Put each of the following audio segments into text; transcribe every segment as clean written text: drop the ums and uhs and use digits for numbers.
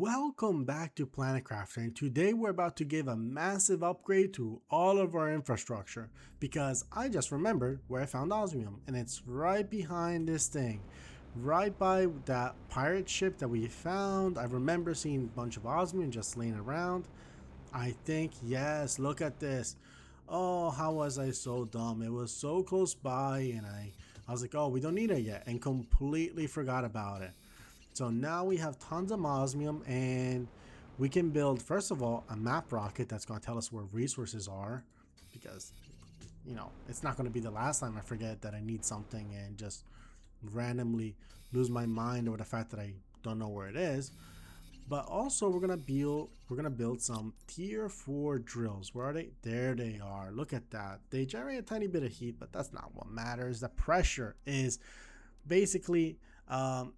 Welcome back to Planet Crafter, and today we're about to give a massive upgrade to all of our infrastructure because I just remembered where I found osmium, and it's right behind this thing, right by that pirate ship that we found. I remember seeing a bunch of osmium just laying around. I think, yes, look at this. Oh, how was I so dumb? It was so close by, and I was like, oh, we don't need it yet, and completely forgot about it. So now we have tons of osmium, and we can build, first of all, a map rocket that's going to tell us where resources are, because, it's not going to be the last time I forget that I need something and just randomly lose my mind over the fact that I don't know where it is. But also we're gonna build some tier 4 drills. Where are they? There they are. Look at that. They generate a tiny bit of heat, but that's not what matters. The pressure is basically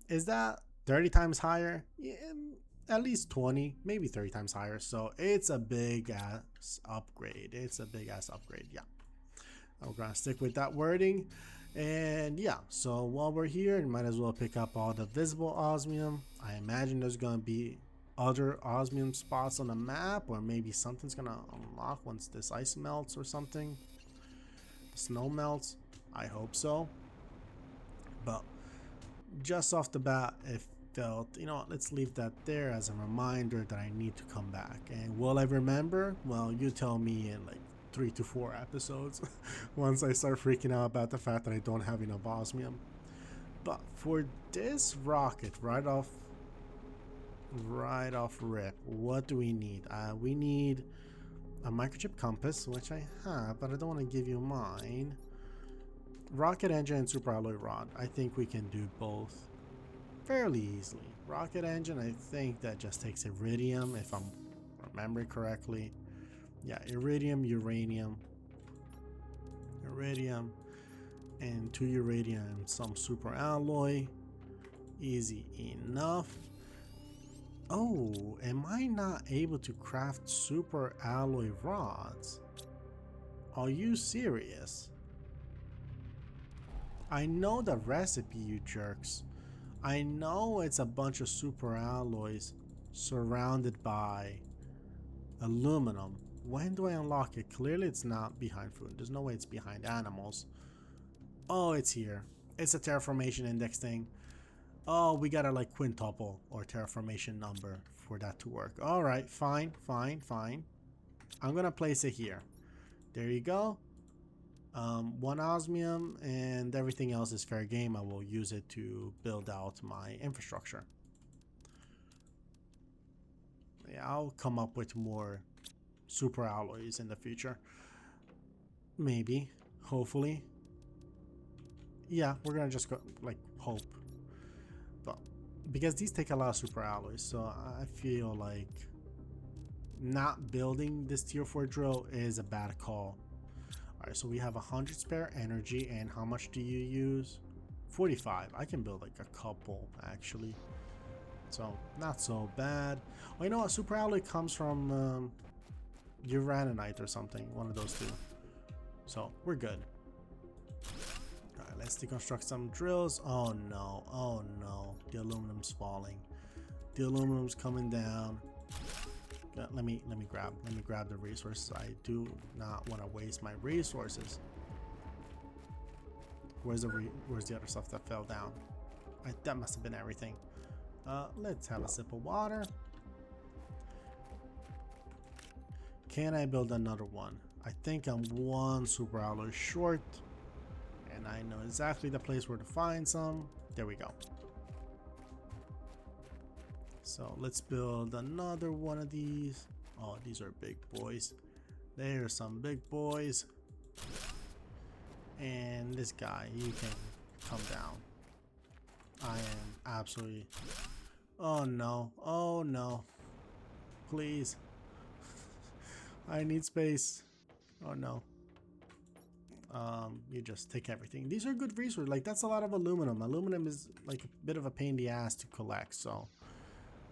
is that 30 times higher? Yeah, at least 20, maybe 30 times higher. So it's a big ass upgrade. Yeah. We're gonna stick with that wording. And yeah, so while we're here, you might as well pick up all the visible osmium. I imagine there's gonna be other osmium spots on the map, or maybe something's gonna unlock once this ice melts or something. The snow melts. I hope so. But just off the bat, it felt, let's leave that there as a reminder that I need to come back. And will I remember? Well, you tell me in like 3 to 4 episodes once I start freaking out about the fact that I don't have enough osmium. But for this rocket, right off rip, what do we need? We need a microchip compass, which I have, but I don't want to give you mine. Rocket engine and super alloy rod. I think we can do both fairly easily. Rocket engine, I think that just takes iridium, if I'm remembering correctly. Yeah, iridium, uranium, and 2 uranium and some super alloy. Easy enough. Oh, am I not able to craft super alloy rods? Are you serious? I know the recipe, you jerks. I know it's a bunch of super alloys surrounded by aluminum. When do I unlock it? Clearly it's not behind food. There's no way it's behind animals. Oh, it's here. It's a terraformation index thing. Oh, we gotta like quintuple or terraformation number for that to work. Alright, fine. I'm gonna place it here. There you go. 1 osmium, and everything else is fair game. I will use it to build out my infrastructure. Yeah, I'll come up with more super alloys in the future. Maybe. Hopefully. Yeah, we're gonna just go, like, hope. But because these take a lot of super alloys, so I feel like not building this tier 4 drill is a bad call. Alright, so we have 100 spare energy, and how much do you use? 45. I can build like a couple, actually. So, not so bad. Oh, you know what? Super alloy comes from uraninite or something. One of those two. So, we're good. Alright, let's deconstruct some drills. Oh no. The aluminum's falling. The aluminum's coming down. Let me grab the resources. I do not want to waste my resources. Where's the other stuff that fell down? That must have been everything. Let's have a sip of water. Can I build another one? I think I'm 1 super alloy short, and I know exactly the place where to find some. There we go. So let's build another one of these. Oh, these are big boys. There's some big boys. And this guy, you can come down. I am absolutely... Oh no. Please. I need space. Oh no. You just take everything. These are good resources. Like, that's a lot of aluminum. Aluminum is like a bit of a pain in the ass to collect, so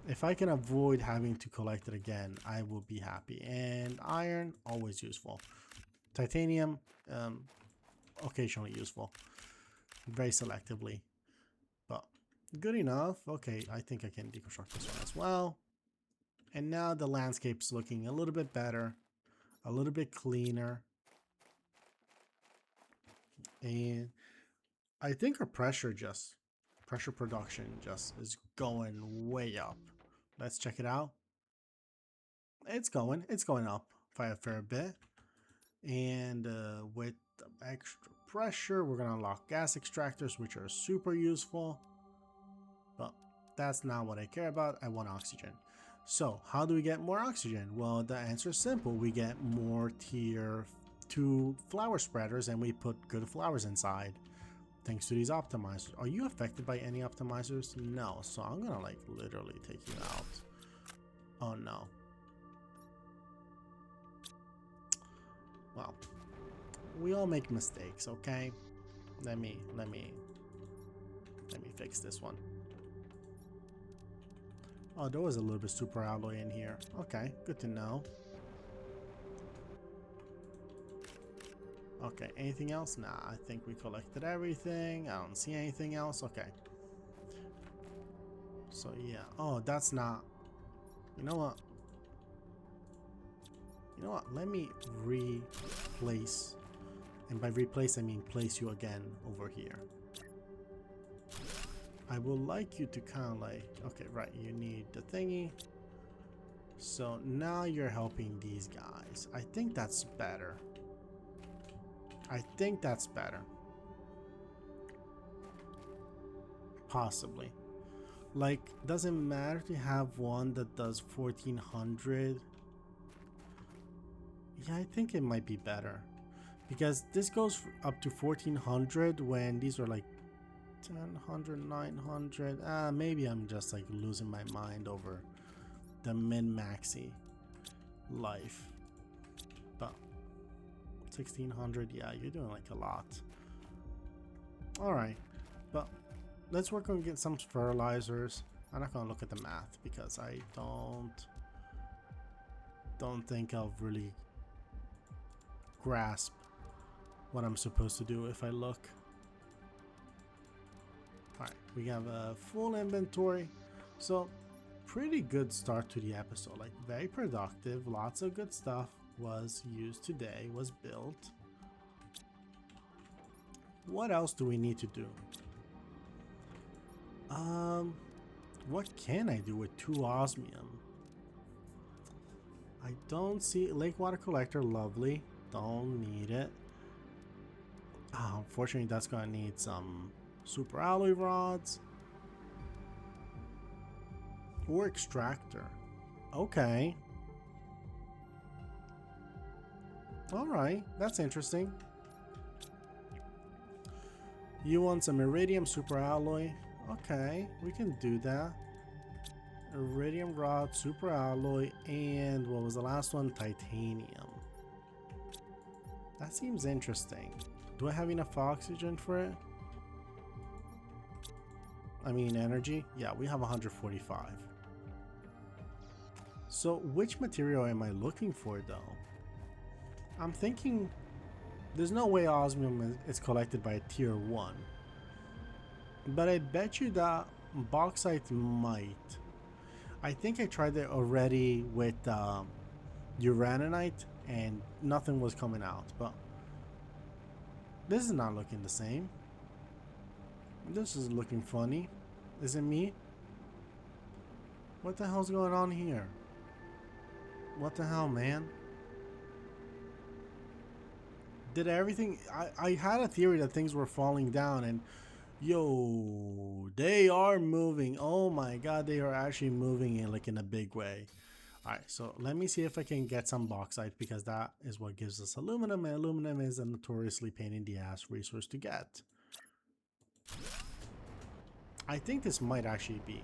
if I can avoid having to collect it again, I will be happy. And iron, always useful. Titanium, occasionally useful. Very selectively. But good enough. Okay, I think I can deconstruct this one as well. And now the landscape's looking a little bit better, a little bit cleaner. And I think our pressure production just is going way up. Let's check it out. It's going up by a fair bit. And with the extra pressure, we're gonna unlock gas extractors, which are super useful. But that's not what I care about. I want oxygen. So how do we get more oxygen? Well, the answer is simple. We get more tier 2 flower spreaders and we put good flowers inside. Thanks to these optimizers. Are you affected by any optimizers? No. So I'm gonna like literally take you out. Oh no. Well, we all make mistakes, okay? Let me fix this one. Oh, there was a little bit super alloy in here. Okay, good to know. Okay, anything else? Nah, I think we collected everything. I don't see anything else. Okay. So yeah. Oh, that's not... You know what? You know what? Let me replace. And by replace, I mean place you again over here. I would like you to kind of like... Okay, right. You need the thingy. So now you're helping these guys. I think that's better. I think that's better. Possibly. Like, doesn't matter to have one that does 1400. Yeah, I think it might be better. Because this goes up to 1400 when these are like 1000, 900. Maybe I'm just like losing my mind over the min-maxi life. But 1600, yeah, you're doing like a lot. Alright, but let's work on getting some fertilizers. I'm not gonna look at the math because I don't think I'll really grasp what I'm supposed to do if I look. Alright, we have a full inventory. So pretty good start to the episode. Like very productive. Lots of good stuff was used today, was built. What else do we need to do? What can I do with 2 osmium? I don't see lake water collector. Lovely. Don't need it. Unfortunately, that's gonna need some super alloy rods or extractor. Okay. All right, that's interesting. You want some iridium super alloy? Okay, we can do that. Iridium rod, super alloy, and what was the last one? Titanium. That seems interesting. Do I have enough oxygen for it? I mean energy? Yeah, we have 145. So which material am I looking for though? I'm thinking there's no way osmium is collected by a tier 1. But I bet you that bauxite might. I think I tried it already with uraninite and nothing was coming out, but this is not looking the same. This is looking funny. Is it me? What the hell's going on here? What the hell, man? Did everything... I had a theory that things were falling down and... Yo, they are moving. Oh my god, they are actually moving in like in a big way. Alright, so let me see if I can get some bauxite because that is what gives us aluminum, and aluminum is a notoriously pain in the ass resource to get. I think this might actually be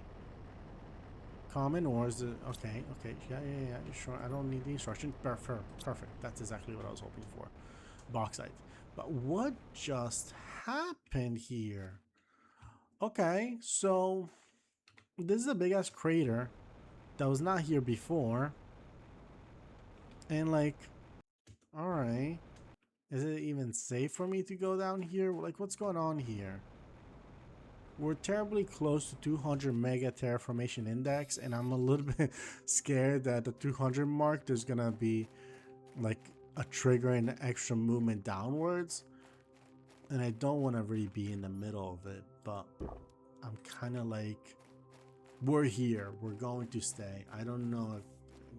common ores. Okay, yeah, sure. I don't need the instruction. Perfect. That's exactly what I was hoping for. Bauxite. But what just happened here? Okay, so this is a big ass crater that was not here before. And like, alright. Is it even safe for me to go down here? Like, what's going on here? we're terribly close to 200 mega terraformation index, and I'm a little bit scared that the 200 mark there's gonna be like a trigger and extra movement downwards, and I don't want to really be in the middle of it, but I'm kind of like, we're here, we're going to stay. I don't know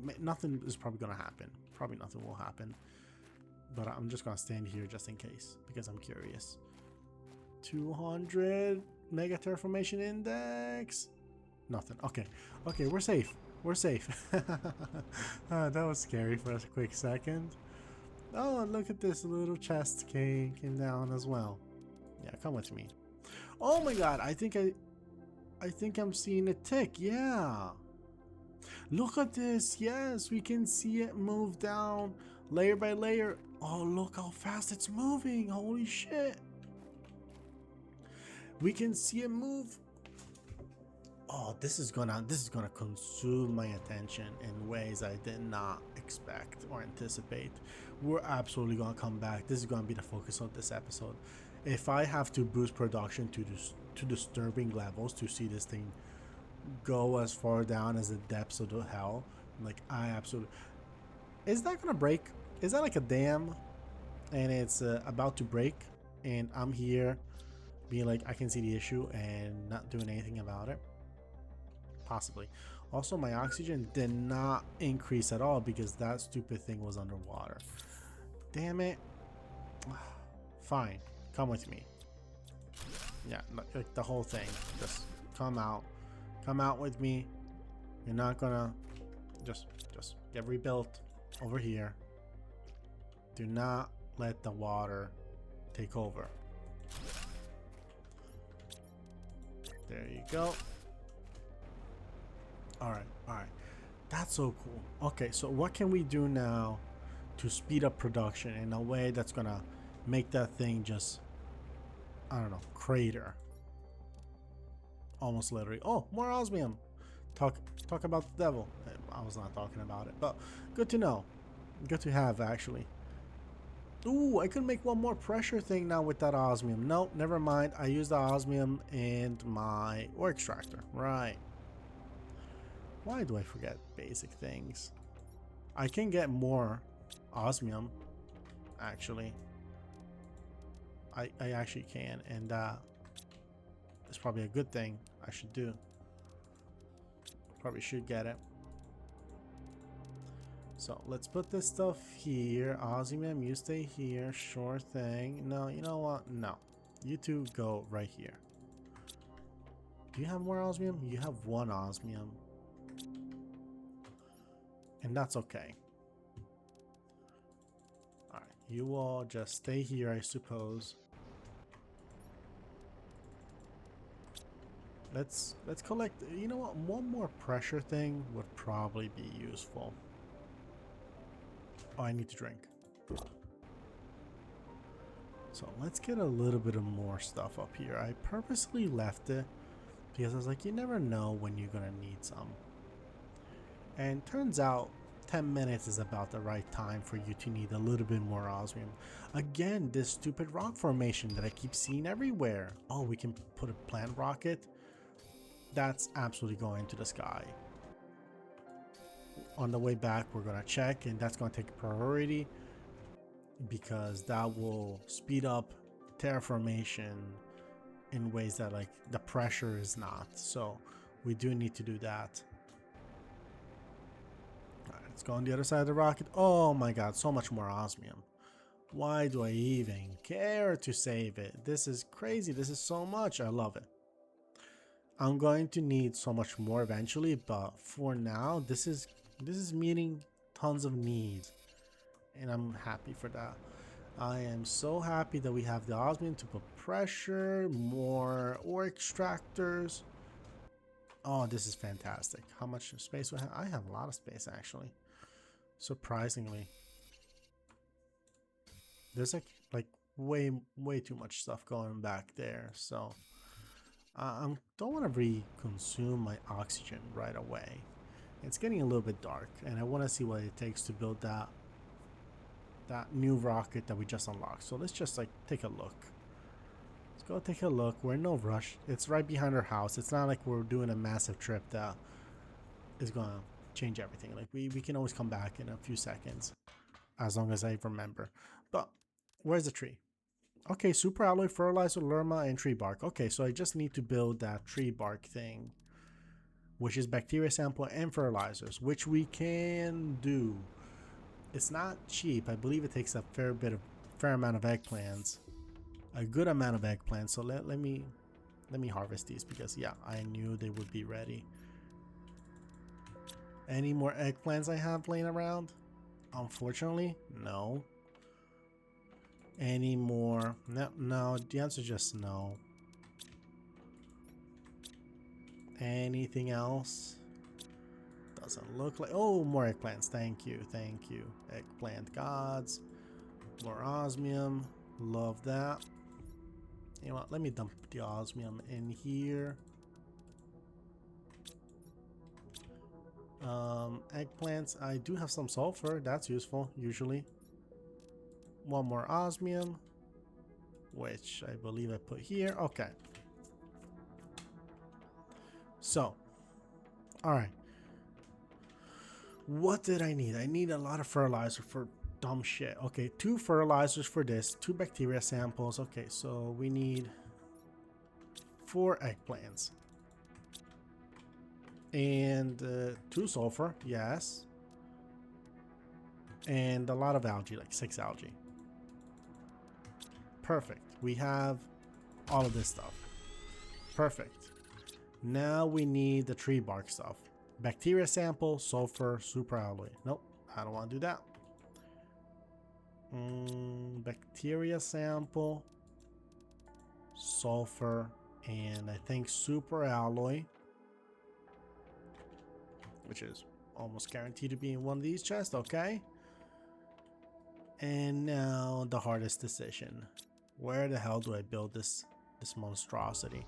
if nothing is probably gonna happen, probably nothing will happen, but I'm just gonna stand here just in case because I'm curious. 200 mega terraformation index, nothing. Okay, okay, we're safe, we're safe. That was scary for a quick second. Oh, look at this little chest came down as well. Yeah, come with me. Oh my god, I think I'm seeing a tick. Yeah, look at this. Yes, we can see it move down layer by layer. Oh, look how fast it's moving. Holy shit, we can see it move. Oh, this is gonna consume my attention in ways I did not expect or anticipate. We're absolutely gonna come back. This is gonna be the focus of this episode. If I have to boost production to disturbing levels to see this thing go as far down as the depths of the hell, like I absolutely. Is that gonna break? Is that like a dam and it's about to break, and I'm here being like, I can see the issue and not doing anything about it? Possibly. Also, my oxygen did not increase at all because that stupid thing was underwater. Damn it. Fine, come with me. Yeah, like the whole thing. Just come out with me. You're not gonna just get rebuilt over here. Do not let the water take over. There you go. All right, that's so cool. Okay, so what can we do now to speed up production in a way that's gonna make that thing just, I don't know, crater? Almost literally. Oh, more osmium. Talk about the devil. I was not talking about it, but good to know, good to have actually. Ooh, I could make one more pressure thing now with that osmium. No, never mind, I used the osmium in my ore extractor. Right. Why do I forget basic things? I can get more osmium, actually. I actually can, and it's probably a good thing I should do. Probably should get it. So let's put this stuff here. Osmium, you stay here. Sure thing. No, you know what? No. You two go right here. Do you have more osmium? You have one osmium. And that's okay. Alright, you all just stay here, I suppose. Let's collect, you know what, one more pressure thing would probably be useful. Oh, I need to drink. So let's get a little bit of more stuff up here. I purposely left it because I was like, you never know when you're gonna need some. And turns out 10 minutes is about the right time for you to need a little bit more osmium. Again, this stupid rock formation that I keep seeing everywhere. Oh, we can put a plant rocket. That's absolutely going to the sky. On the way back, we're gonna check, and that's gonna take priority because that will speed up terraformation in ways that like the pressure is not. So we do need to do that. Let's go on the other side of the rocket. Oh my god, so much more osmium. Why do I even care to save it? This is crazy. This is so much. I love it. I'm going to need so much more eventually, but for now, this is meeting tons of needs, and I'm happy for that. I am so happy that we have the osmium to put pressure, more ore extractors. Oh, this is fantastic. How much space do I have? I have a lot of space actually. Surprisingly, there's like way too much stuff going back there, so I don't want to re-consume my oxygen right away. It's getting a little bit dark, and I want to see what it takes to build that new rocket that we just unlocked. So let's just like take a look. Let's go take a look. We're in no rush. It's right behind our house. It's not like we're doing a massive trip that is gonna change everything. Like we can always come back in a few seconds, as long as I remember. But where's the tree? Okay, super alloy, fertilizer, lerma, and tree bark. Okay, so I just need to build that tree bark thing, which is bacteria sample and fertilizers, which we can do. It's not cheap. I believe it takes a fair amount of eggplants, a good amount of eggplants. So let me harvest these because yeah, I knew they would be ready. Any more eggplants I have laying around? Unfortunately, no. Any more? No, the answer is just no. Anything else? Doesn't look like... Oh, more eggplants. Thank you, thank you. Eggplant gods. More osmium. Love that. You know what? Let me dump the osmium in here. Eggplants. I do have some sulfur. That's useful, usually. One more osmium, which I believe I put here. Okay. So, all right. What did I need? I need a lot of fertilizer for dumb shit. Okay, 2 fertilizers for this, 2 bacteria samples. Okay, so we need 4 eggplants. And 2 sulfur, yes. And a lot of algae, like 6 algae. Perfect. We have all of this stuff. Perfect. Now we need the tree bark stuff. Bacteria sample, sulfur, super alloy. Nope, I don't want to do that. Bacteria sample, sulfur, and I think super alloy, which is almost guaranteed to be in one of these chests. Okay. And now the hardest decision. Where the hell do I build this monstrosity?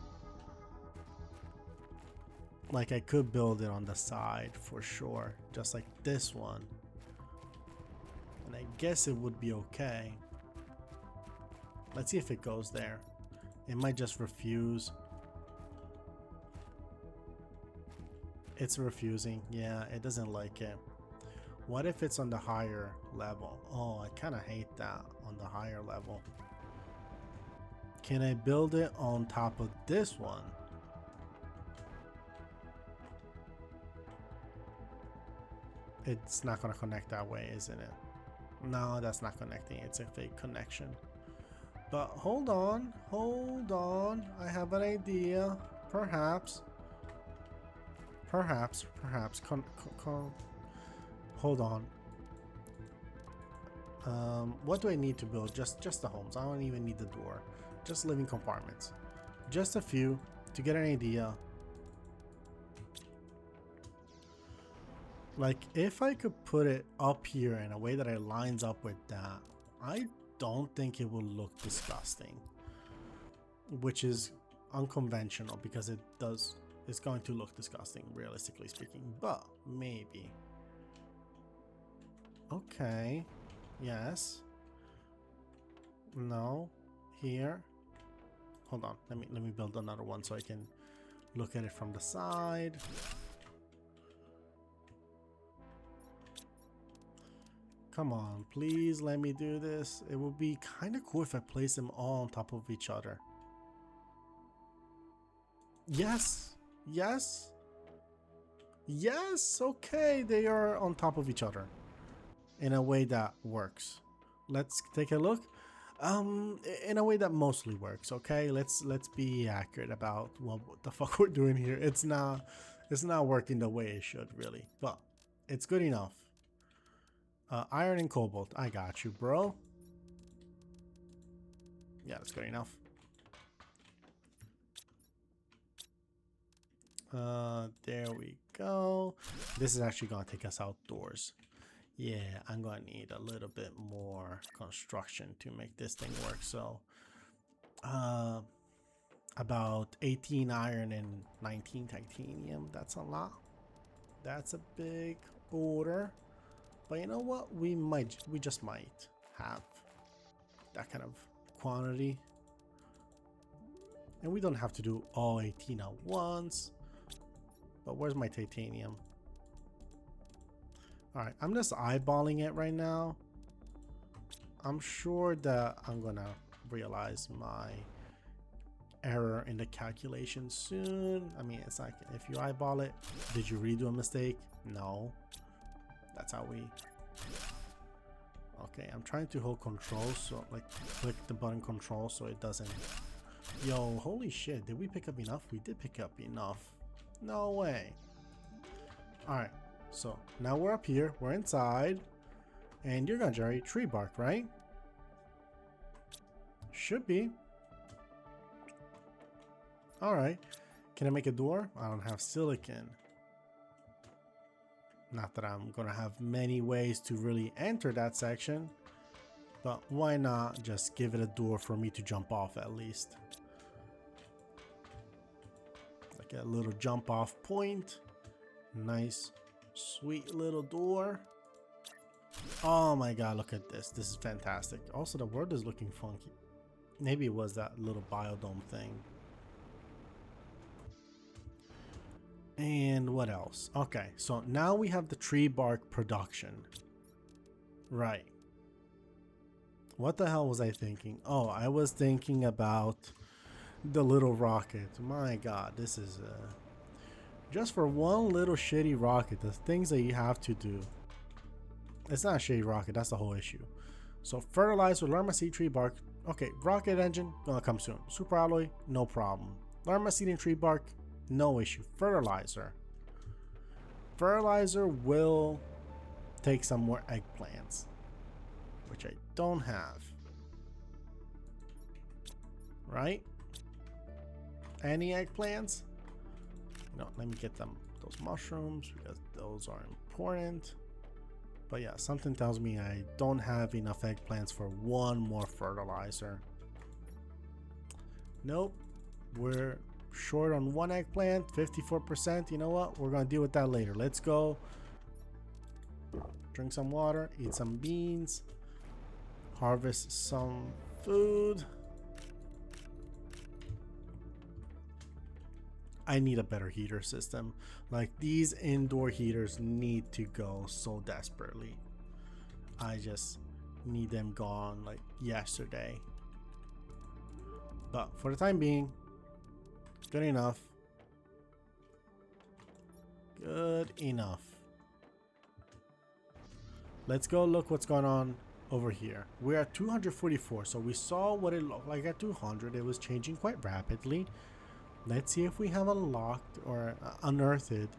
Like, I could build it on the side for sure, just like this one. And I guess it would be okay. Let's see if it goes there. It might just refuse. It's refusing. Yeah, it doesn't like it. What if it's on the higher level? Oh, I kind of hate that on the higher level. Can I build it on top of this one? It's not going to connect that way, isn't it? No, that's not connecting. It's a fake connection. But hold on. Hold on. I have an idea. Perhaps. Hold on. What do I need to build? Just the homes. I don't even need the door. Just living compartments. Just a few to get an idea. Like, if I could put it up here in a way that it lines up with that, I don't think it will look disgusting. Which is unconventional because it's going to look disgusting, realistically speaking. But maybe. Okay. Yes. No. Here. Hold on. Let me build another one so I can look at it from the side. Come on, please let me do this. It would be kind of cool if I place them all on top of each other. Yes. Yes. Yes. Okay, they are on top of each other in a way that works. Let's take a look. In a way that mostly works. Okay, let's be accurate about what the fuck we're doing here. It's not working the way it should, really, but it's good enough. Iron and cobalt. I got you, bro. Yeah, that's good enough. There we go. This is actually gonna take us outdoors. Yeah, I'm gonna need a little bit more construction to make this thing work. So, about 18 iron and 19 titanium. That's a lot. That's a big order. But you know what? We just might have that kind of quantity. And we don't have to do all 18 at once. But where's my titanium? Alright, I'm just eyeballing it right now. I'm sure that I'm gonna realize my error in the calculation soon. I mean, it's like if you eyeball it, did you really do a mistake? No. That's how we... Okay, I'm trying to hold control, so like click the button control so it doesn't... Yo, holy shit, did we pick up enough? We did pick up enough. No way. Alright, so now we're up here, we're inside, and you're gonna generate tree bark, right? Should be. Alright, can I make a door? I don't have silicon. Not that I'm gonna have many ways to really enter that section, but why not just give it a door for me to jump off at least? Like a little jump off point. Nice, sweet little door. Oh my god, look at this. This is fantastic. Also, the world is looking funky. Maybe it was that little biodome thing. And what else? Okay, so now we have the tree bark production. Right. What the hell was I thinking? Oh, I was thinking about the little rocket. My god, this is just for one little shitty rocket, the things that you have to do. It's not a shitty rocket, that's the whole issue. So fertilizer, learn my seed, tree bark. Okay, rocket engine, gonna come soon. Super alloy, no problem. Learn my seed and tree bark, no issue. Fertilizer. Fertilizer will take some more eggplants, which I don't have. Right? Any eggplants? No, let me get them those mushrooms because those are important. But yeah, something tells me I don't have enough eggplants for one more fertilizer. Nope. We're short on one eggplant, 54%. You know what? We're going to deal with that later. Let's go. Drink some water, eat some beans, harvest some food. I need a better heater system. Like, these indoor heaters need to go so desperately. I just need them gone like yesterday. But for the time being, good enough. Good enough. Let's go look what's going on over here. We're at 244, so we saw what it looked like at 200. It was changing quite rapidly. Let's see if we have unlocked or unearthed.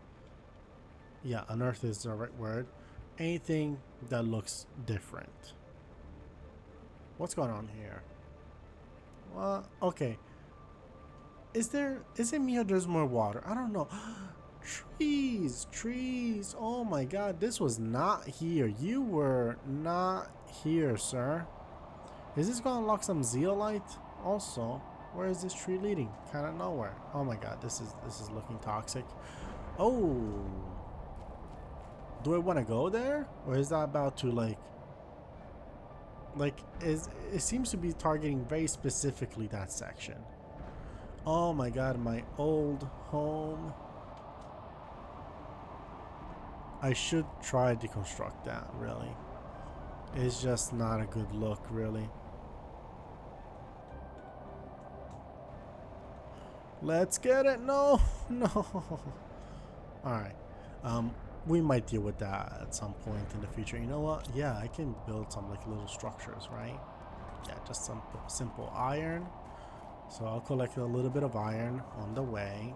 Yeah, unearthed is the right word. Anything that looks different. What's going on here? Well, okay. Is it me or there's more water? I don't know. Trees. Oh my god, this was not here. You were not here, sir. Is this gonna unlock some zeolite also? Where is this tree leading? Kind of nowhere. Oh my god, this is looking toxic. Oh, do I want to go there, or is that about to it seems to be targeting very specifically that section. Oh my god, my old home. I should try to deconstruct that, really. It's just not a good look, really. Let's get it. No. Alright. We might deal with that at some point in the future. You know what? Yeah, I can build some like little structures, right? Yeah, just some simple iron. So I'll collect a little bit of iron on the way.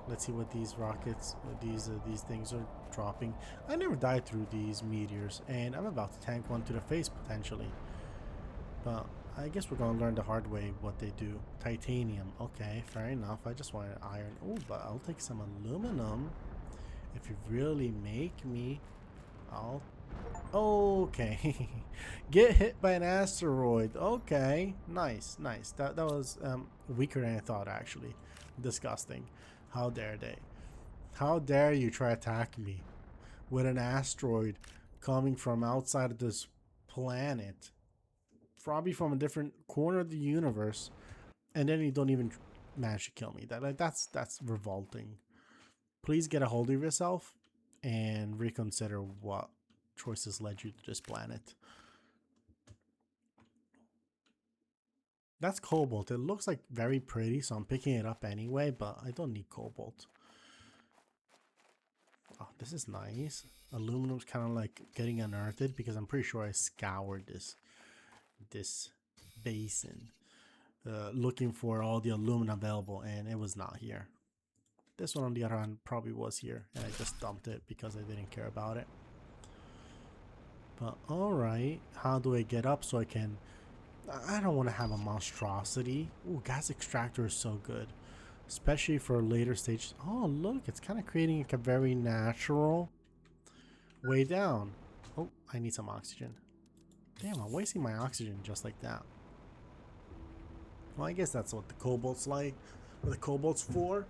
Let's see what these rockets, these things are dropping. I never died through these meteors, and I'm about to tank one to the face potentially. But I guess we're gonna learn the hard way what they do. Titanium, okay, fair enough. I just wanted iron. Oh, but I'll take some aluminum. If you really make me, I'll... Okay. Get hit by an asteroid. Okay, nice. That was weaker than I thought, actually. Disgusting. How dare they? How dare you try to attack me with an asteroid coming from outside of this planet, probably from a different corner of the universe, And then you don't even manage to kill me. That's revolting. Please get a hold of yourself and reconsider what choices led you to this planet. That's cobalt. It looks like very pretty, so I'm picking it up anyway, but I don't need cobalt. Oh, this is nice. Aluminum's kind of like getting unearthed because I'm pretty sure I scoured this basin looking for all the aluminum available, and it was not here. This one on the other hand probably was here, and I just dumped it because I didn't care about it. But alright, how do I get up so I can... I don't want to have a monstrosity. Ooh, gas extractor is so good. Especially for later stages. Oh, look, it's kind of creating like a very natural way down. Oh, I need some oxygen. Damn, I'm wasting my oxygen just like that. Well, I guess that's what the cobalt's like. What the cobalt's for.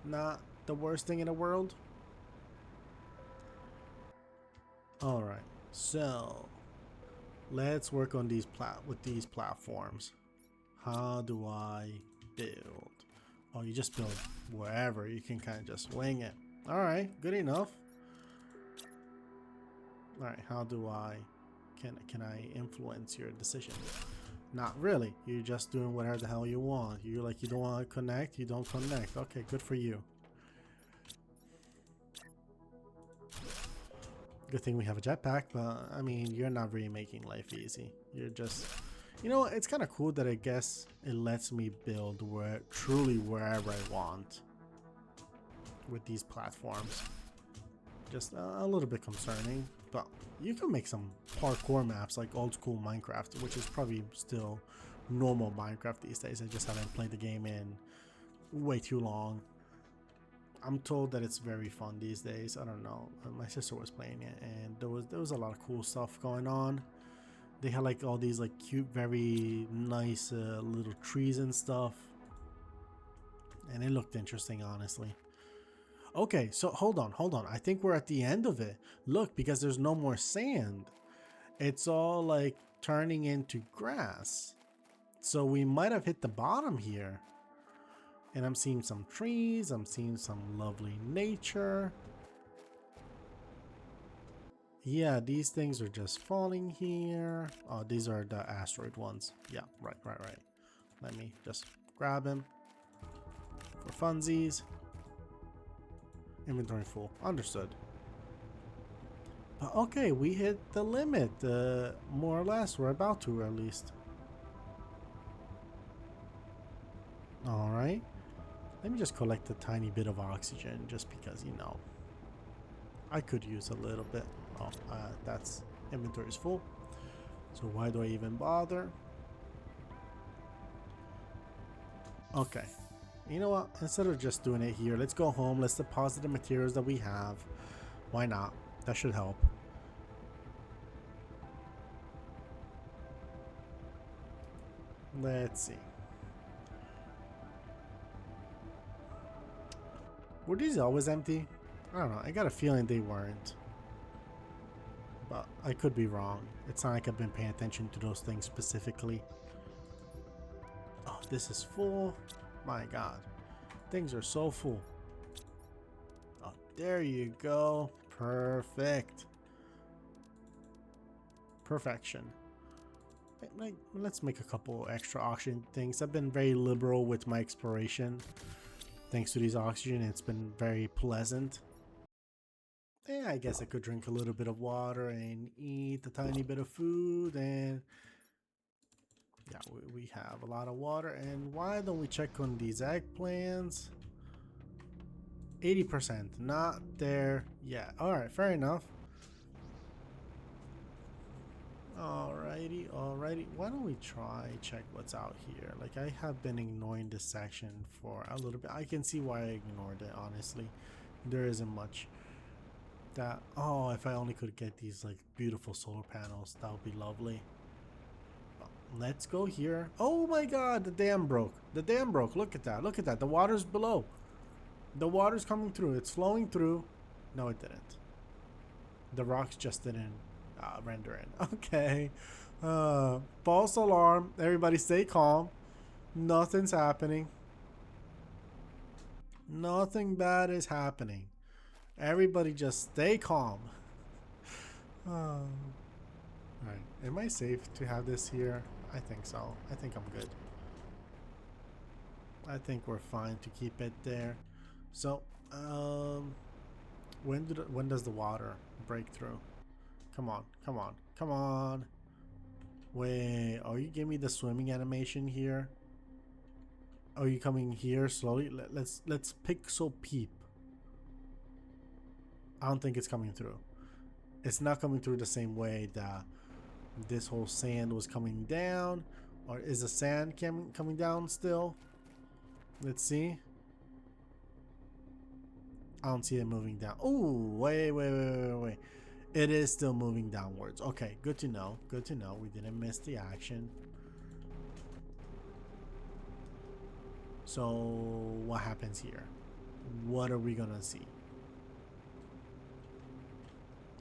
Not the worst thing in the world. Alright, so let's work on these platforms. How do I build? Oh, you just build wherever. You can kind of just wing it. Alright, good enough. Alright, how do I... Can I influence your decision? Not really. You're just doing whatever the hell you want. You're like, you don't want to connect, you don't connect. Okay, good for you. Good thing we have a jetpack, but I mean, you're not really making life easy. You're just... You know, it's kind of cool that I guess it lets me build truly wherever I want with these platforms. Just a little bit concerning, but you can make some parkour maps like old school Minecraft, which is probably still normal Minecraft these days. I just haven't played the game in way too long. I'm told that it's very fun these days. I don't know. My sister was playing it, and there was a lot of cool stuff going on. They had like all these like cute, very nice little trees and stuff, and it looked interesting, honestly. Okay, so hold on. I think we're at the end of it. Look, because there's no more sand. It's all like turning into grass. So we might have hit the bottom here. And I'm seeing some trees. I'm seeing some lovely nature. Yeah, these things are just falling here. Oh, these are the asteroid ones. Yeah, right. Let me just grab him for funsies. Inventory full. Understood. But okay, we hit the limit. More or less. We're about to, at least. Alright. Let me just collect a tiny bit of oxygen, just because, you know, I could use a little bit. Oh, that's... Inventory is full. So why do I even bother? Okay. You know what? Instead of just doing it here, let's go home. Let's deposit the materials that we have. Why not? That should help. Let's see. Were these always empty? I don't know. I got a feeling they weren't. But I could be wrong. It's not like I've been paying attention to those things specifically. Oh, this is full. My God. Things are so full. Oh, there you go. Perfect. Perfection. Let's make a couple extra oxygen things. I've been very liberal with my exploration. Thanks to these oxygen, it's been very pleasant. Yeah, I guess I could drink a little bit of water and eat a tiny bit of food, and yeah, we have a lot of water. And why don't we check on these eggplants? 80%, not there yet. Alright, fair enough. Alrighty. Why don't we check what's out here? Like, I have been ignoring this section for a little bit. I can see why I ignored it, honestly. There isn't much. That, oh, if I only could get these like beautiful solar panels, that would be lovely. Let's go here. Oh my God, the dam broke. The dam broke. Look at that. Look at that. The water's below. The water's coming through. It's flowing through. No, it didn't. The rocks just didn't render in. Okay. False alarm. Everybody stay calm. Nothing's happening. Nothing bad is happening. Everybody just stay calm. Oh. Alright, am I safe to have this here? I think so. I think I'm good. I think we're fine to keep it there. So, when does the water break through? Come on, come on, come on. Wait, are you giving me the swimming animation here? Are you coming here slowly? Let's pixel peep. I don't think it's coming through. It's not coming through the same way that this whole sand was coming down. Or is the sand coming down still? Let's see. I don't see it moving down. Oh, wait. It is still moving downwards. Okay, good to know. Good to know. We didn't miss the action. So what happens here? What are we gonna see?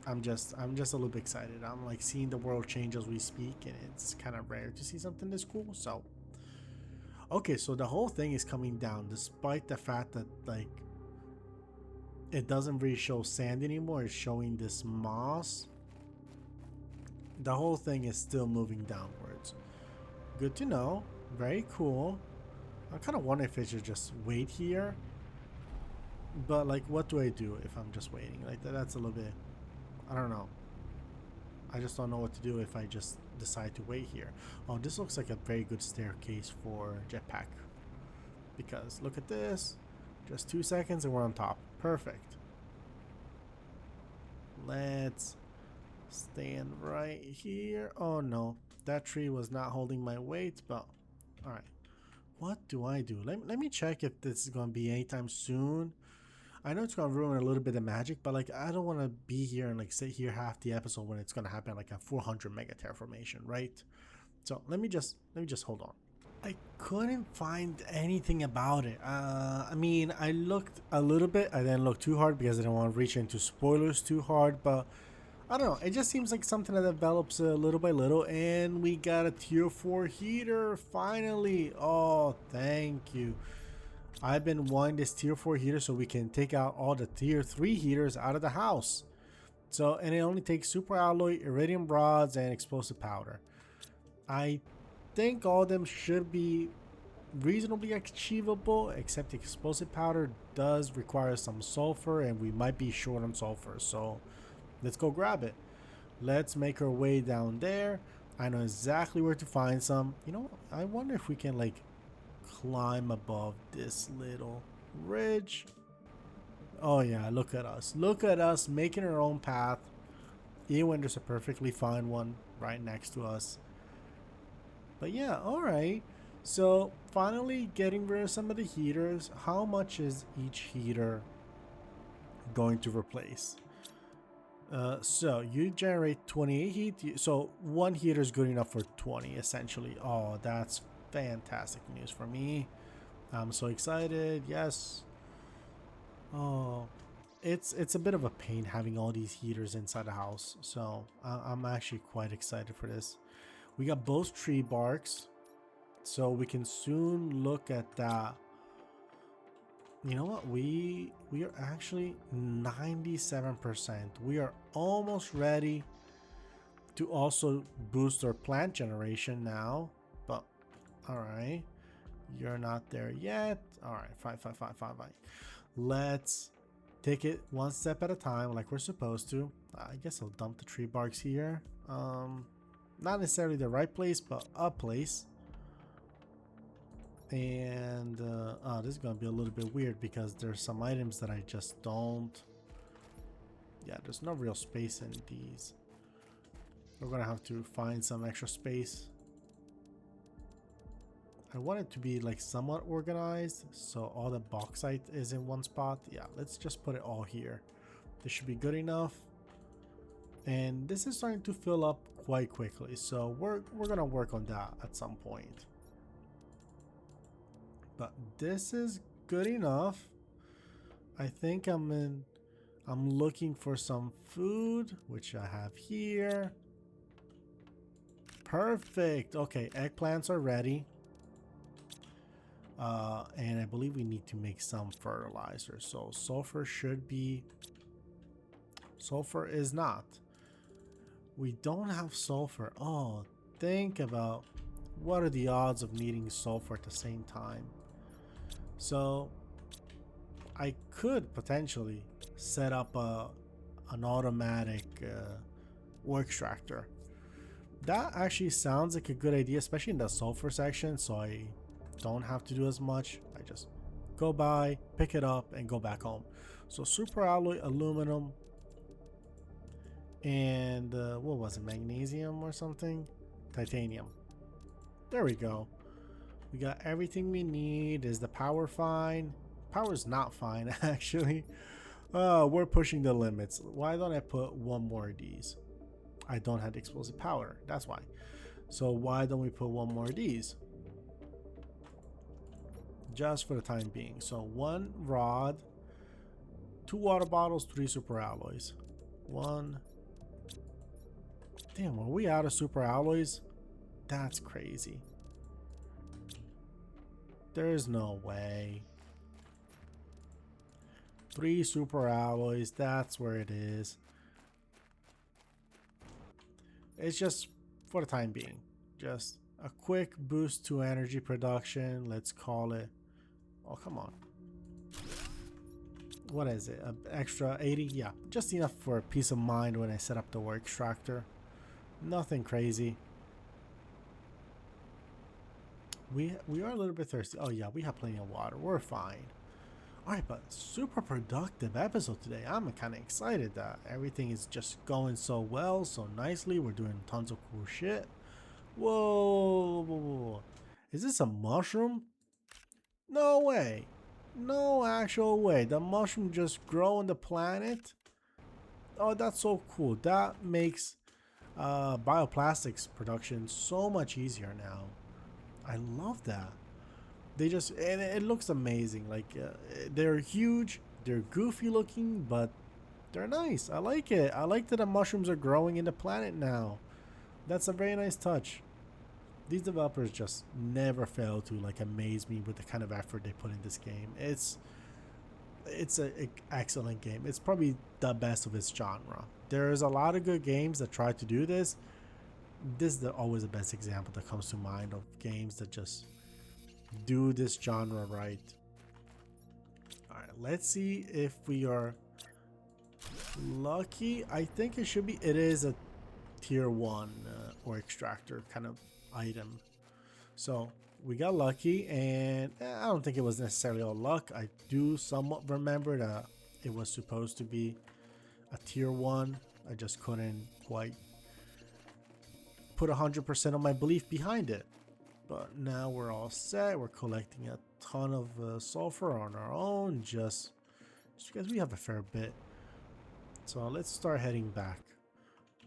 I'm just a little bit excited. I'm like seeing the world change as we speak, and it's kind of rare to see something this cool. So okay, so the whole thing is coming down despite the fact that like it doesn't really show sand anymore. It's showing this moss. The whole thing is still moving downwards. Good to know. Very cool. I kind of wonder if I should just wait here. But like, what do I do if I'm just waiting? Like that's a little bit, I don't know. I just don't know what to do if I just decide to wait here. Oh, this looks like a very good staircase for jetpack. Because look at this. Just 2 seconds and we're on top. Perfect. Let's stand right here. Oh no, that tree was not holding my weight, but all right. What do I do? Let me check if this is going to be anytime soon. I know it's going to ruin a little bit of magic, but like I don't want to be here and like sit here half the episode when it's going to happen like a 400 mega terraformation, right? So let me just hold on. I couldn't find anything about it. I mean, I looked a little bit. I didn't look too hard because I didn't want to reach into spoilers too hard, but I don't know. It just seems like something that develops little by little, and we got a tier 4 heater finally. Oh, thank you. I've been wanting this tier 4 heater so we can take out all the tier 3 heaters out of the house. So, and it only takes super alloy, iridium rods, and explosive powder. I think all of them should be reasonably achievable, except the explosive powder does require some sulfur, and we might be short on sulfur. So, let's go grab it. Let's make our way down there. I know exactly where to find some. You know, I wonder if we can like climb above this little ridge. Oh yeah, look at us. Look at us making our own path. Even when there's a perfectly fine one right next to us. But yeah, alright. So finally getting rid of some of the heaters. How much is each heater going to replace? So you generate 28 heat. So one heater is good enough for 20 essentially. Oh, that's fantastic news for me. I'm so excited. Yes. Oh, it's a bit of a pain having all these heaters inside the house. So I'm actually quite excited for this. We got both tree barks, so we can soon look at that. You know what? We are actually 97%. We are almost ready to also boost our plant generation now. But all right, you're not there yet. All right, fine. Let's take it one step at a time, like we're supposed to. I guess I'll dump the tree barks here. Not necessarily the right place, but a place. And this is gonna be a little bit weird because there's some items that I just don't. Yeah, there's no real space in these. We're gonna have to find some extra space. I want it to be like somewhat organized, so all the bauxite is in one spot. Yeah, let's just put it all here. This should be good enough. And this is starting to fill up quite quickly, so we're gonna work on that at some point. But this is good enough. I think I'm looking for some food, which I have here. Perfect. Okay, eggplants are ready. And I believe we need to make some fertilizer. So sulfur should be... Sulfur is not. We don't have sulfur. Oh, think about what are the odds of needing sulfur at the same time. So I could potentially set up an automatic ore extractor. That actually sounds like a good idea, especially in the sulfur section, so I don't have to do as much. I just go by, pick it up, and go back home. So super alloy aluminum and what was it, magnesium or something? Titanium. There we go. We got everything we need. Is the power fine? Power's not fine actually. We're pushing the limits. Why don't I put one more of these? I don't have explosive power, that's why. So why don't we put one more of these? Just for the time being. So 1 rod, 2 water bottles, 3 super alloys. 1. Damn, are we out of super alloys? That's crazy. There's no way. 3 super alloys, that's where it is. It's just for the time being. Just a quick boost to energy production. Let's call it... Oh, come on. What is it? An extra 80? Yeah, just enough for peace of mind when I set up the ore extractor. Nothing crazy. We are a little bit thirsty. Oh yeah, we have plenty of water. We're fine. Alright, but super productive episode today. I'm kind of excited that everything is just going so well, so nicely. We're doing tons of cool shit. Whoa, whoa, whoa. Is this a mushroom? No way. No actual way. The mushroom just grow on the planet? Oh, that's so cool. That makes bioplastics production so much easier now. I love that. They just, and it looks amazing. Like they're huge, they're goofy looking, but they're nice. I like it. I like that the mushrooms are growing in the planet now. That's a very nice touch. These developers just never fail to like amaze me with the kind of effort they put in this game. It's an excellent game. It's probably the best of its genre. There's a lot of good games that try to do this. This is always the best example that comes to mind of games that just do this genre right. Alright, let's see if we are lucky. I think it should be. It is a tier 1 ore extractor kind of item. So we got lucky, and I don't think it was necessarily all luck. I do somewhat remember that it was supposed to be a tier 1. I just couldn't quite put 100% of my belief behind it. But now we're all set. We're collecting a ton of sulfur on our own, just because we have a fair bit. So let's start heading back.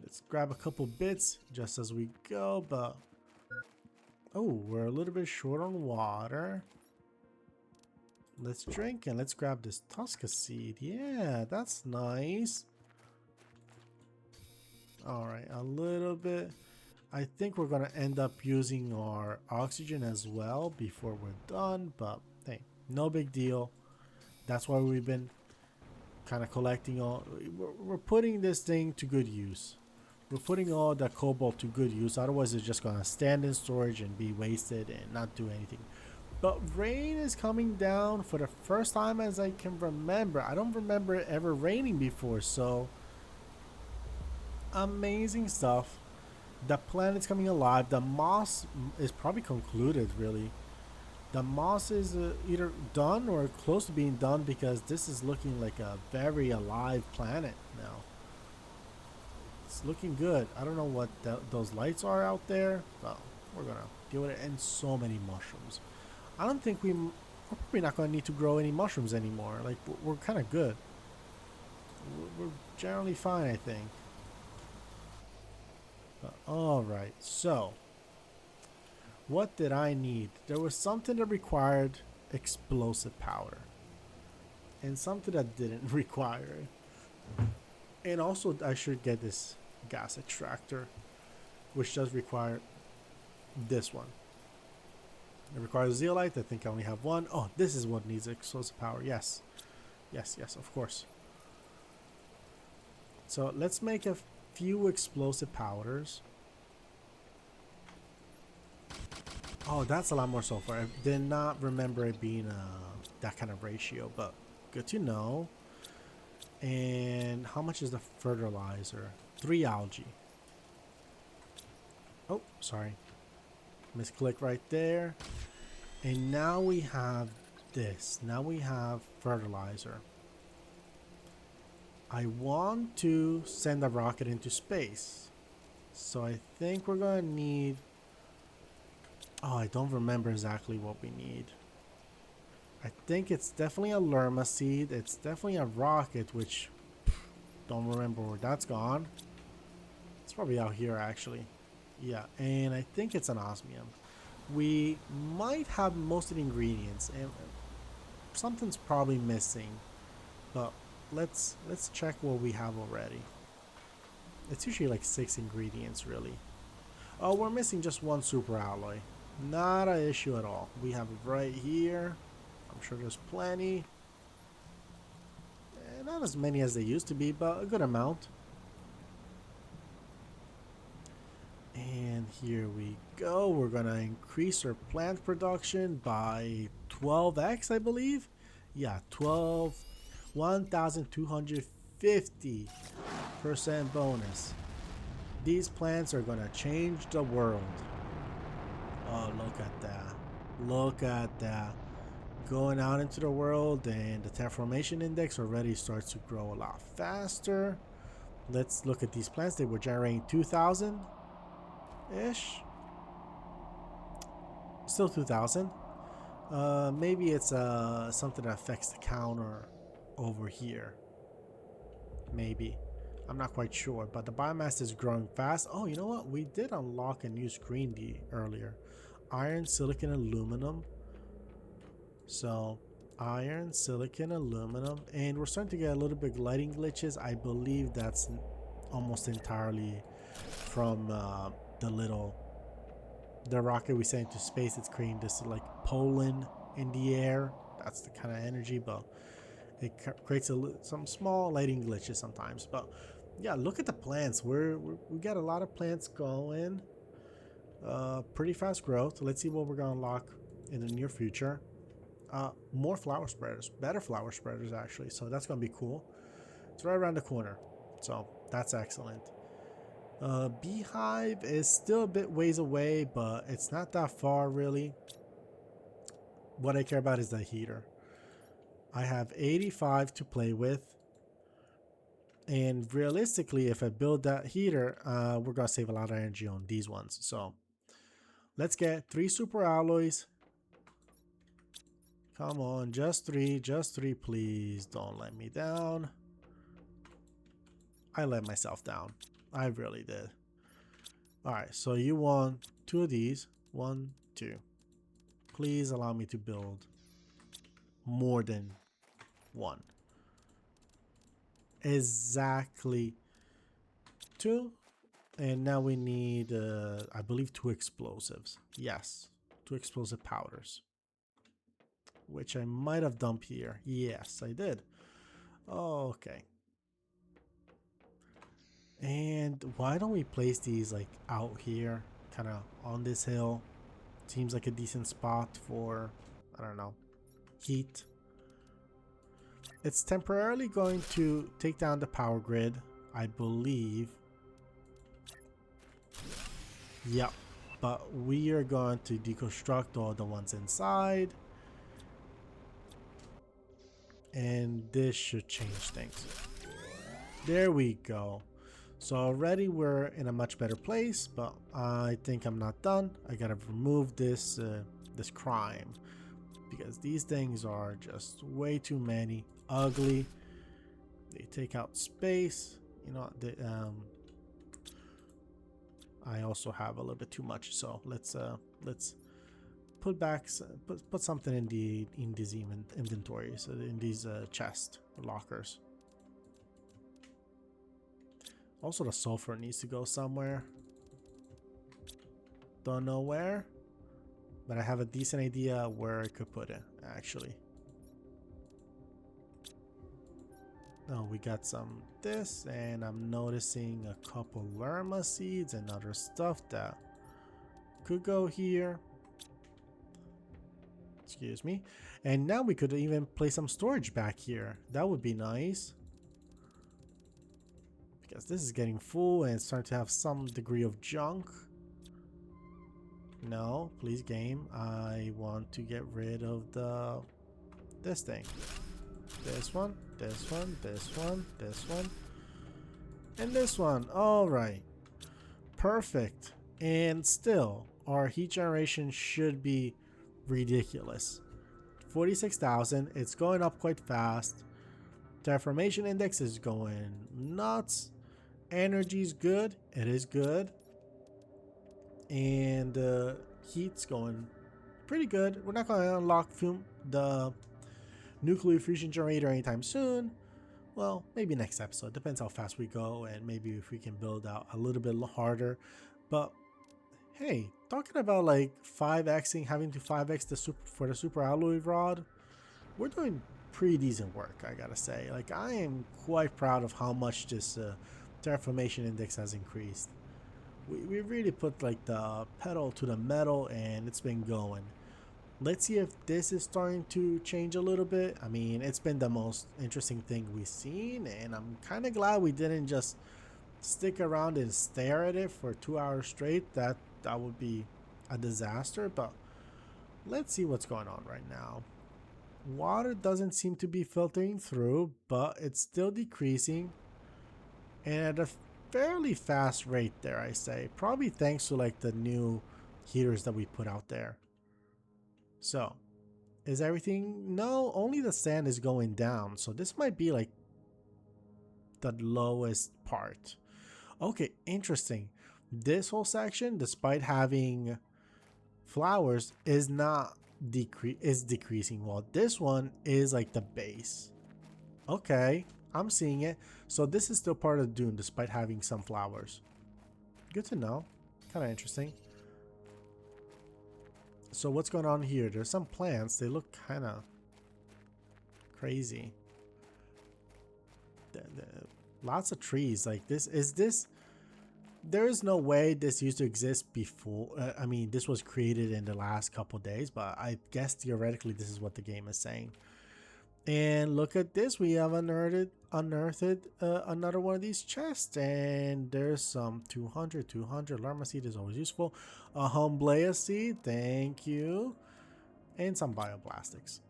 Let's grab a couple bits just as we go, but oh, we're a little bit short on water. Let's drink and let's grab this Tusca seed. Yeah, that's nice. All right, a little bit. I think we're going to end up using our oxygen as well before we're done, but hey, no big deal. That's why we've been kind of collecting all. We're putting this thing to good use. We're putting all the cobalt to good use. Otherwise, it's just going to stand in storage and be wasted and not do anything. But rain is coming down for the first time as I can remember. I don't remember it ever raining before, so amazing stuff. The planet's coming alive. The moss is probably concluded, really. The moss is either done or close to being done, because this is looking like a very alive planet now. It's looking good. I don't know what those lights are out there, but we're going to deal with it. And so many mushrooms. I don't think we're probably not going to need to grow any mushrooms anymore. Like, we're kind of good. We're generally fine, I think. Alright, so what did I need? There was something that required explosive power and something that didn't require it. And also I should get this gas extractor, which does require this one. It requires zeolite. I think I only have one. Oh, this is what needs explosive power. Yes. Yes, yes, of course. So let's make a few explosive powders. Oh, that's a lot more sulfur. I did not remember it being that kind of ratio, but good to know. And how much is the fertilizer? 3 algae. Oh, sorry. Misclick right there. And now we have this. Now we have fertilizer. I want to send a rocket into space. So I think we're going to need... Oh, I don't remember exactly what we need. I think it's definitely a lerma seed. It's definitely a rocket, which... Don't remember where that's gone. It's probably out here, actually. Yeah, and I think it's an osmium. We might have most of the ingredients, and something's probably missing. But let's check what we have already. It's usually like 6 ingredients, really. Oh, we're missing just 1 super alloy. Not an issue at all. We have it right here. I'm sure there's plenty. Not as many as they used to be, but a good amount. And here we go. We're going to increase our plant production by 12x, I believe. Yeah, 1,250% bonus. These plants are going to change the world. Oh, look at that. Look at that. Going out into the world, and the terraformation index already starts to grow a lot faster. Let's look at these plants. They were generating 2,000 ish. Still 2,000. Maybe it's something that affects the counter over here. Maybe. I'm not quite sure, but the biomass is growing fast. Oh, you know what? We did unlock a new screen earlier. Iron, silicon, aluminum. So iron, silicon, aluminum, and we're starting to get a little bit lighting glitches. I believe that's almost entirely from the rocket we sent into space. It's creating this like pollen in the air. That's the kind of energy, but it creates some small lighting glitches sometimes. But yeah, look at the plants. We got a lot of plants going. Pretty fast growth. Let's see what we're gonna unlock in the near future. More flower spreaders, better flower spreaders actually, so that's gonna be cool. It's right around the corner, so that's excellent. Beehive is still a bit ways away, but it's not that far really. What I care about is the heater. I have 85 to play with, and realistically if I build that heater, we're gonna save a lot of energy on these ones. So let's get 3 super alloys. Come on, just three, please. Don't let me down. I let myself down. I really did. Alright, so you want 2 of these. 1, 2. Please allow me to build more than 1. Exactly 2. And now we need, I believe, 2 explosives. Yes, 2 explosive powders. Which I might have dumped here. Yes, I did. Okay. And why don't we place these like out here, kind of on this hill? Seems like a decent spot for, I don't know, heat. It's temporarily going to take down the power grid, I believe. Yep, but we are going to deconstruct all the ones inside. And this should change things. There we go. So already we're in a much better place, but I think I'm not done. I gotta remove this this crime, because these things are just way too many. Ugly. They take out space. You know, I also have a little bit too much. So let's put back, put something in these inventories, in these chest lockers. Also, the sulfur needs to go somewhere. Don't know where. but I have a decent idea where I could put it, actually. Oh, we got some this, and I'm noticing a couple lerma seeds and other stuff that could go here. Excuse me. And now we could even place some storage back here. That would be nice. Because this is getting full and it's starting to have some degree of junk. No, please game. I want to get rid of this thing. This one, this one, this one, this one, and this one. All right. Perfect. And still, our heat generation should be ridiculous. 46,000. It's going up quite fast. Terraformation index is going nuts. Energy's good. It is good. And heat's going pretty good. We're not going to unlock the nuclear fusion generator anytime soon. Well, maybe next episode. Depends how fast we go, and maybe if we can build out a little bit harder. But hey, talking about like 5xing, having to 5x for the super alloy rod, we're doing pretty decent work, I gotta say. Like, I am quite proud of how much this terraformation index has increased. We really put like the pedal to the metal, and it's been going. Let's see if this is starting to change a little bit. I mean, it's been the most interesting thing we've seen, and I'm kind of glad we didn't just stick around and stare at it for 2 hours straight. That would be a disaster. But let's see what's going on right now. Water doesn't seem to be filtering through, but it's still decreasing, and at a fairly fast rate, dare I say. Probably thanks to like the new heaters that we put out there. So, is everything? No, only the sand is going down. So this might be like the lowest part. Okay, interesting. This whole section, despite having flowers, is not decreasing. Well, this one is like the base. Okay, I'm seeing it. So this is still part of Dune despite having some flowers. Good to know. Kind of interesting. So what's going on here? There's some plants. They look kind of crazy. Lots of trees. Like this. Is this? There is no way this used to exist before. I mean, this was created in the last couple days, but I guess theoretically this is what the game is saying. And look at this. We have unearthed another one of these chests, and there's some 200 llama seed is always useful. A humblea seed, thank you, and some bioblastics.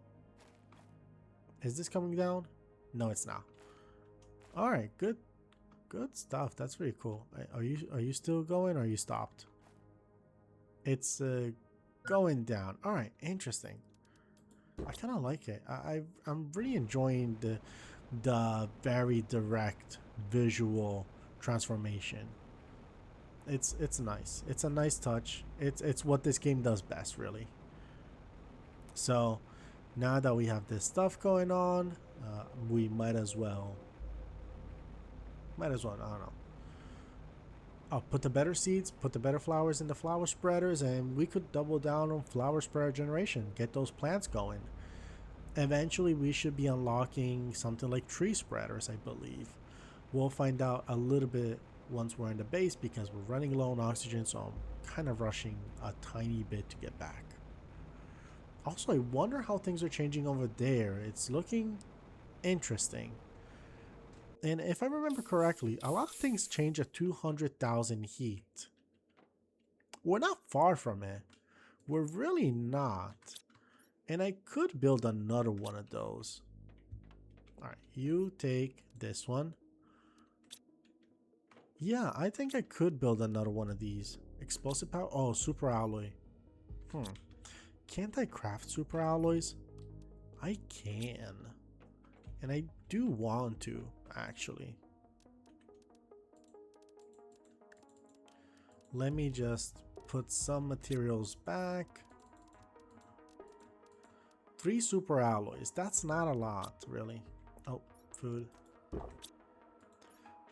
Is this coming down? No, it's not. All right, good stuff. That's pretty cool. Are you still going, or are you stopped? It's going down. All right, interesting. I kind of like it. I'm really enjoying the very direct visual transformation. It's nice. It's a nice touch. It's what this game does best, really. So now that we have this stuff going on, we might as well. I don't know. I'll put the better seeds, put the better flowers in the flower spreaders, and we could double down on flower spreader generation. Get those plants going. Eventually, we should be unlocking something like tree spreaders, I believe. We'll find out a little bit once we're in the base because we're running low on oxygen, so I'm kind of rushing a tiny bit to get back. Also, I wonder how things are changing over there. It's looking interesting. And if I remember correctly, a lot of things change at 200,000 heat. We're not far from it. We're really not. And I could build another one of those. Alright, you take this one. Yeah, I think I could build another one of these. Explosive power? Oh, super alloy. Can't I craft super alloys? I can. And I do want to, actually. Let me just put some materials back. 3 super alloys. That's not a lot, really. Oh, food.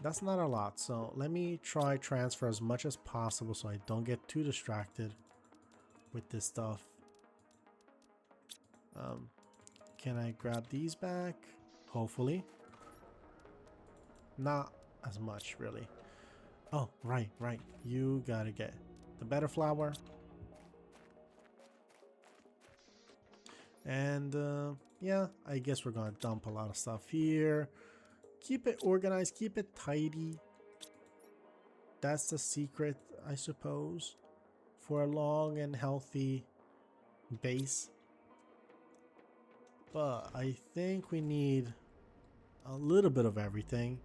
That's not a lot. So let me try transfer as much as possible so I don't get too distracted with this stuff. Can I grab these back? Hopefully. Not as much, really. Oh, right. You gotta get the better flower. And yeah, I guess we're gonna dump a lot of stuff here. Keep it organized, keep it tidy. That's the secret, I suppose, for a long and healthy base. But I think we need a little bit of everything.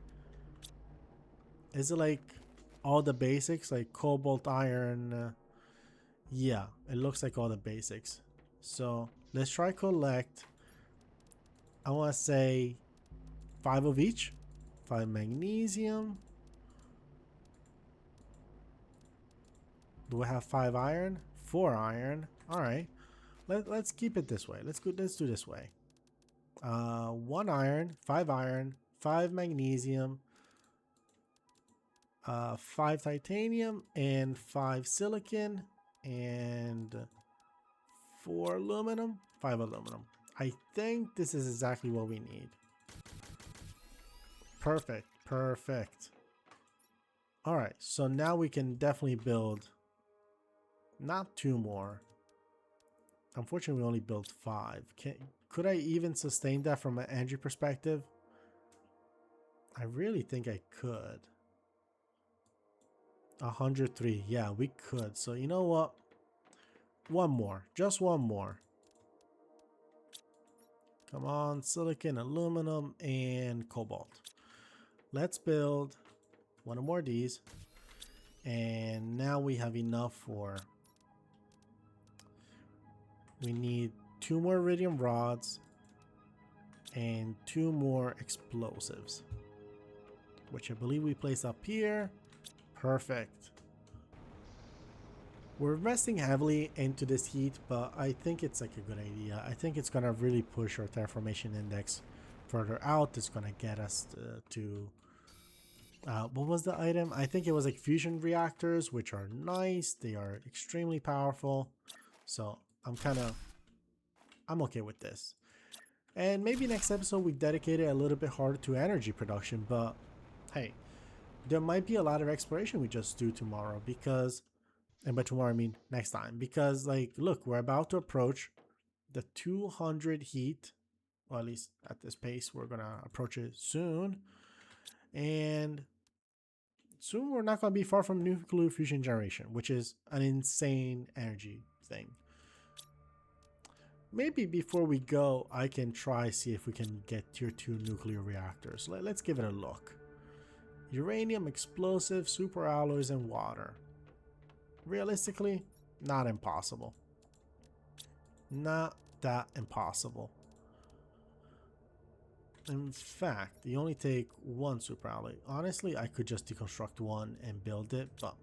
Is it like all the basics, like cobalt, iron? Yeah, it looks like all the basics. So let's try collect. I want to say 5 of each. 5 magnesium. Do I have 5 iron? 4 iron. All right. Let's keep it this way. Let's do this way. 1 iron, 5 magnesium, 5 titanium, and 5 silicon, and 4 aluminum, 5 aluminum. I think this is exactly what we need. Perfect. All right, so now we can definitely build not 2 more. Unfortunately, we only built 5. Could I even sustain that from an energy perspective? I really think I could. 103. Yeah, we could. So you know what? One more. Just one more. Come on, silicon, aluminum, and cobalt. Let's build one more of these. And now we have enough for... We need 2 more iridium rods and 2 more explosives, which I believe we place up here. Perfect. We're investing heavily into this heat, but I think it's like a good idea. I think it's gonna really push our terraformation index further out. It's gonna get us to what was the item? I think it was like fusion reactors, which are nice. They are extremely powerful. So I'm okay with this. And maybe next episode we dedicate it a little bit harder to energy production, but hey, there might be a lot of exploration we just do tomorrow because, and by tomorrow I mean next time, because like, look, we're about to approach the 200 heat, or at least at this pace, we're gonna approach it soon. And soon we're not gonna be far from nuclear fusion generation, which is an insane energy thing. Maybe before we go, I can try see if we can get tier 2 nuclear reactors. Let's give it a look. Uranium, explosive, super alloys, and water. Realistically, not impossible. Not that impossible. In fact, you only take 1 super alloy. Honestly, I could just deconstruct 1 and build it, but...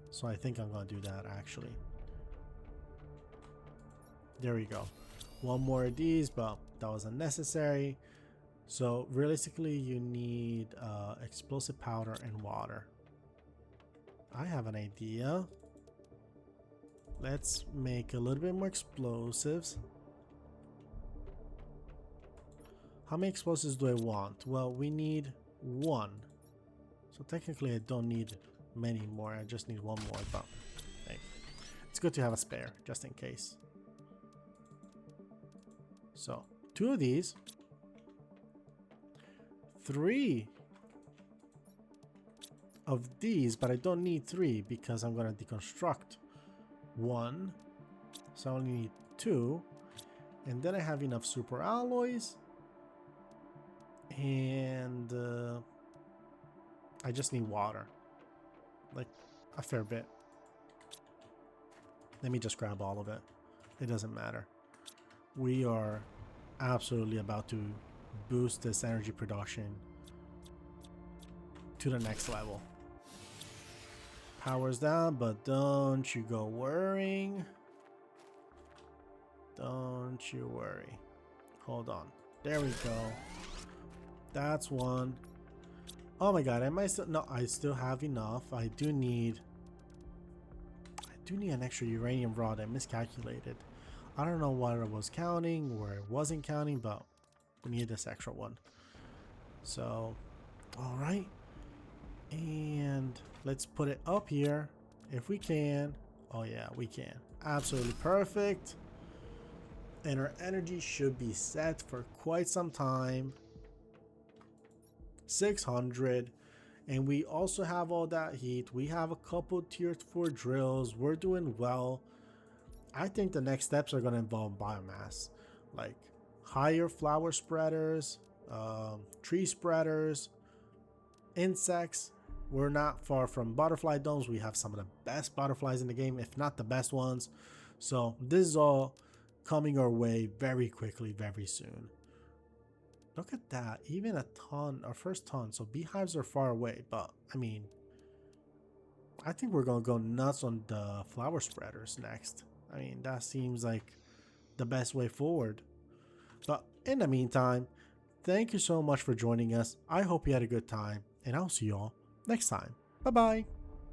So I think I'm gonna do that actually. There we go. 1 more of these, but that was unnecessary. So realistically, you need explosive powder and water. I have an idea. Let's make a little bit more explosives. How many explosives do I want? Well, we need 1. So technically I don't need many more. I just need 1 more, but hey, it's good to have a spare just in case. So 2 of these. 3 of these, but I don't need 3 because I'm gonna deconstruct 1. So I only need 2. And then I have enough super alloys. And I just need water. Like a fair bit. Let me just grab all of it. It doesn't matter. We are absolutely about to boost this energy production to the next level. Power's down, but don't you go worrying. Don't you worry. Hold on. There we go. That's 1. Oh my god, am I still... No, I still have enough. I do need an extra uranium rod. I miscalculated. I don't know what it was counting, where it wasn't counting, but we need this extra one. So, all right. And let's put it up here if we can. Oh yeah, we can. Absolutely perfect. And our energy should be set for quite some time. 600. And we also have all that heat. We have a couple tier 4 drills. We're doing well. I think the next steps are going to involve biomass, like higher flower spreaders, tree spreaders, insects. We're not far from butterfly domes. We have some of the best butterflies in the game, if not the best ones. So this is all coming our way very quickly, very soon. Look at that. Even a ton, our first ton. So beehives are far away, but I mean, I think we're going to go nuts on the flower spreaders next. I mean, that seems like the best way forward. But in the meantime, thank you so much for joining us. I hope you had a good time, and I'll see y'all next time. Bye bye.